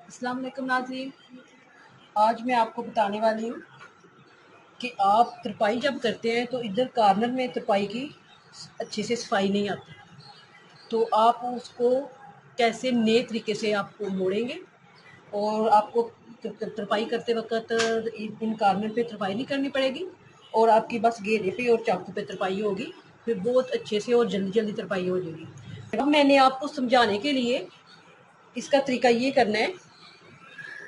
अस्सलाम वालेकुम नाज़रीन। आज मैं आपको बताने वाली हूँ कि आप तरपाई जब करते हैं तो इधर कॉर्नर में तरपाई की अच्छे से सफाई नहीं आती, तो आप उसको कैसे नए तरीके से आपको मोड़ेंगे और आपको तरपाई करते वक्त इन कॉर्नर पे तरपाई नहीं करनी पड़ेगी और आपकी बस घेरे पे और चाकू पे तरपाई होगी, फिर बहुत अच्छे से और जल्दी जल्दी तरपाई हो जाएगी। अब मैंने आपको समझाने के लिए इसका तरीका ये करना है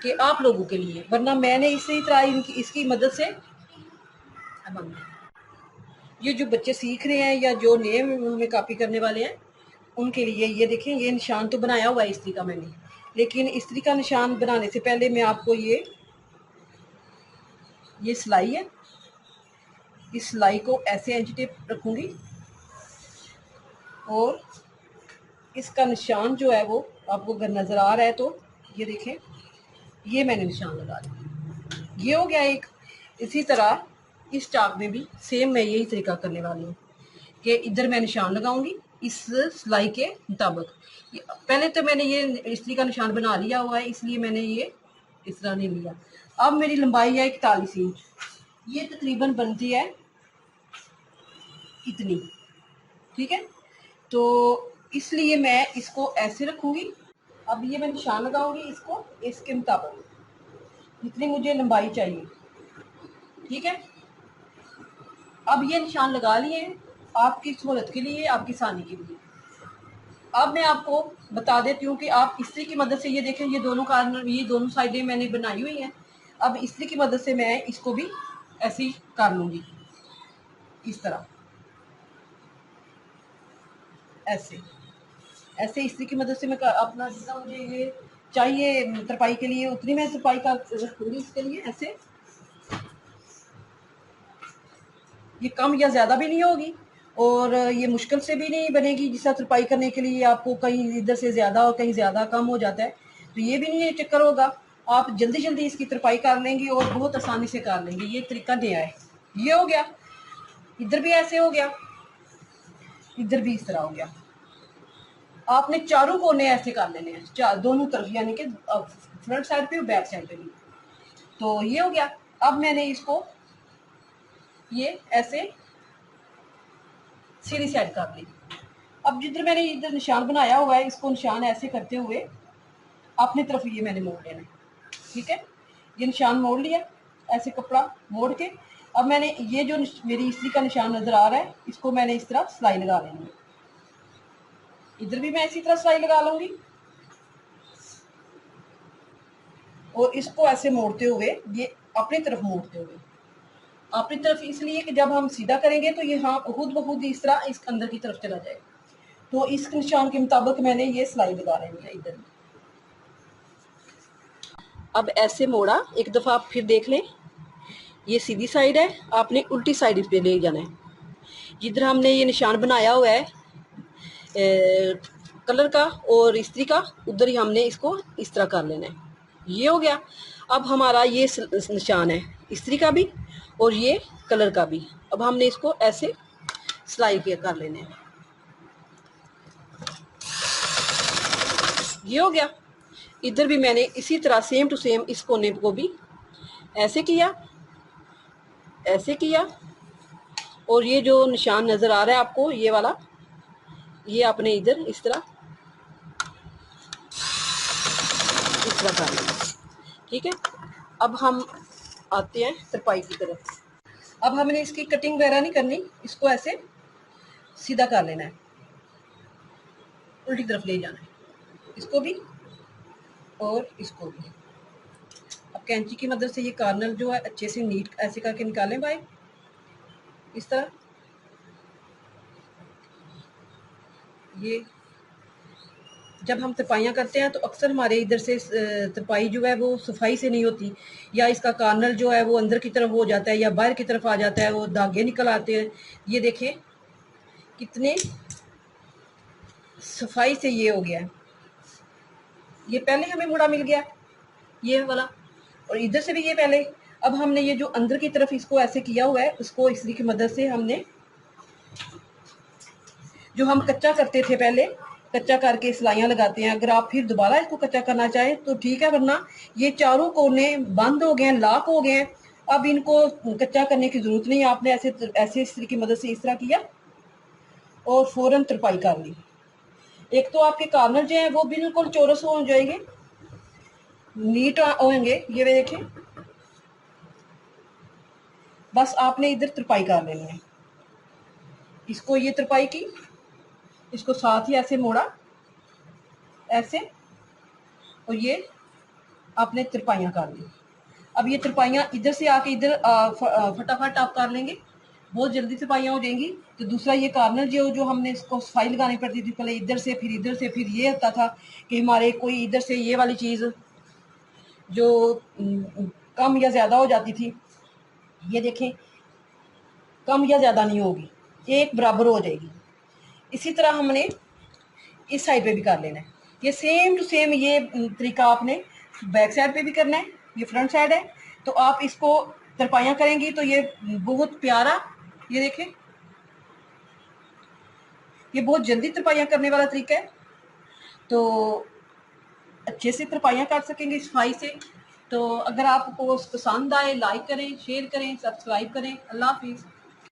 कि आप लोगों के लिए, वरना मैंने इसी तरह इसकी मदद से ये जो बच्चे सीख रहे हैं या जो नए में कॉपी करने वाले हैं उनके लिए ये देखें, ये निशान तो बनाया हुआ है इस्त्री का मैंने, लेकिन इस्त्री का निशान बनाने से पहले मैं आपको ये सिलाई है, इस सिलाई को ऐसे एंच टेप रखूंगी और इसका निशान जो है वो आपको अगर नज़र आ रहा है तो ये देखें, ये मैंने निशान लगा दिया, ये हो गया एक। इसी तरह इस चाक में भी सेम मैं यही तरीका करने वाली हूँ कि इधर मैं निशान लगाऊंगी इस सिलाई के मुताबिक। पहले तो मैंने ये इस्त्री का निशान बना लिया हुआ है, इसलिए मैंने ये इस तरह नहीं लिया। अब मेरी लंबाई है 41 इंच, ये तकरीबन बनती है इतनी, ठीक है। तो इसलिए मैं इसको ऐसे रखूंगी। अब ये मैं निशान लगाऊंगी इसको इसके मुताबिक जितनी मुझे लंबाई चाहिए, ठीक है। अब ये निशान लगा लिए हैं आपकी सहूलत के लिए, आपकी आसानी के लिए। अब मैं आपको बता देती हूँ कि आप इस्त्री की मदद से ये देखें, ये दोनों कॉर्नर, ये दोनों साइडें मैंने बनाई हुई हैं। अब इस्त्री की मदद से मैं इसको भी ऐसे ही कर लूँगी, इस तरह ऐसे ऐसे इस्त्री की मदद से मैं अपना जितना मुझे ये चाहिए तरपाई के लिए उतनी मैं तरपाई का रखूँगी इसके लिए। ऐसे ये कम या ज़्यादा भी नहीं होगी और ये मुश्किल से भी नहीं बनेगी, जिस तरह तरपाई करने के लिए आपको कहीं इधर से ज़्यादा और कहीं ज़्यादा कम हो जाता है, तो ये भी नहीं चक्कर होगा। आप जल्दी जल्दी इसकी तरपाई कर लेंगी और बहुत आसानी से कर लेंगी। ये तरीका नया है। ये हो गया, इधर भी ऐसे हो गया, इधर भी इस तरह हो गया। आपने चारों कोने ऐसे कर लेने हैं, दोनों तरफ, यानी कि फ्रंट साइड पे और बैक साइड पे भी। तो ये हो गया। अब मैंने इसको ये ऐसे सीधी साइड कर ली। अब जिधर मैंने इधर निशान बनाया हुआ है, इसको निशान ऐसे करते हुए अपनी तरफ ये मैंने मोड़ लेना है, ठीक है। ये निशान मोड़ लिया, ऐसे कपड़ा मोड़ के। अब मैंने ये जो मेरी इस्त्री का निशान नजर आ रहा है, इसको मैंने इस तरह सिलाई लगा लेनी है। इधर भी मैं इसी तरह सिलाई लगा लूंगी और इसको ऐसे मोड़ते हुए, ये अपनी तरफ मोड़ते हुए, अपनी तरफ इसलिए कि जब हम सीधा करेंगे तो ये हाँ खुद ब खुद इस तरह इस अंदर की तरफ चला जाएगा। तो इस निशान के मुताबिक मैंने ये सिलाई लगा लेनी है इधर। अब ऐसे मोड़ा, एक दफ़ा आप फिर देख लें, ये सीधी साइड है, आपने उल्टी साइड पे ले जाना है। जिधर हमने ये निशान बनाया हुआ है कलर का और इस्त्री का, उधर ही हमने इसको इस तरह कर लेना है। ये हो गया। अब हमारा ये निशान है इस्त्री का भी और ये कलर का भी। अब हमने इसको ऐसे सिलाई के कर लेने हैं। ये हो गया। इधर भी मैंने इसी तरह सेम टू सेम इस कोने को भी ऐसे किया, ऐसे किया और ये जो निशान नज़र आ रहा है आपको, ये वाला, ये आपने इधर इस तरह कर लिया, ठीक है। अब हम आते हैं तरपाई की तरफ। अब हमने इसकी कटिंग वगैरह नहीं करनी, इसको ऐसे सीधा कर लेना है, उल्टी तरफ ले जाना है इसको भी और इसको भी। अब कैंची की मदद से ये कॉर्नर जो है अच्छे से नीट ऐसे करके निकालें भाई, इस तरह। ये जब हम तरपाइयाँ करते हैं तो अक्सर हमारे इधर से तरपाई जो है वो सफाई से नहीं होती, या इसका कॉर्नर जो है वो अंदर की तरफ हो जाता है या बाहर की तरफ आ जाता है, वो धागे निकल आते हैं। ये देखें कितने सफाई से ये हो गया है। ये पहले हमें मुड़ा मिल गया ये वाला, और इधर से भी ये पहले। अब हमने ये जो अंदर की तरफ इसको ऐसे किया हुआ है, उसको इस्त्री की मदद से हमने, जो हम कच्चा करते थे पहले, कच्चा करके सिलाइयाँ लगाते हैं। अगर आप फिर दोबारा इसको कच्चा करना चाहें तो ठीक है, वरना ये चारों कोने बंद हो गए हैं, लॉक हो गए हैं। अब इनको कच्चा करने की ज़रूरत नहीं है। आपने ऐसे ऐसे इस्त्री की मदद से इस तरह किया और फ़ौरन तरपाई कर ली। एक तो आपके कॉर्नर जो हैं वो बिल्कुल चौरस हो जाएंगे, नीट होंगे। ये देखें, बस आपने इधर तरपाई कर लेनी है। इसको ये तरपाई की, इसको साथ ही ऐसे मोड़ा, ऐसे, और ये आपने तरपाइयाँ कर ली। अब ये तरपाइयाँ इधर से आके इधर फटाफट आप कर लेंगे, बहुत जल्दी तरपाइयाँ हो जाएंगी। तो दूसरा ये कॉर्नर जो हमने इसको सफाई लगानी पड़ती थी, पहले इधर से फिर इधर से, फिर ये होता था कि हमारे कोई इधर से ये वाली चीज़ जो कम या ज़्यादा हो जाती थी, ये देखें कम या ज़्यादा नहीं होगी, एक बराबर हो जाएगी। इसी तरह हमने इस साइड पे भी कर लेना है। ये सेम टू सेम ये तरीका आपने बैक साइड पे भी करना है। ये फ्रंट साइड है, तो आप इसको तरपाइयाँ करेंगी तो ये बहुत प्यारा, ये देखें, ये बहुत जल्दी तरपाइयाँ करने वाला तरीका है। तो अच्छे से तरपाइयाँ कर सकेंगे सफाई से। तो अगर आपको पसंद आए, लाइक करें, शेयर करें, सब्सक्राइब करें। अल्लाह हाफिज़।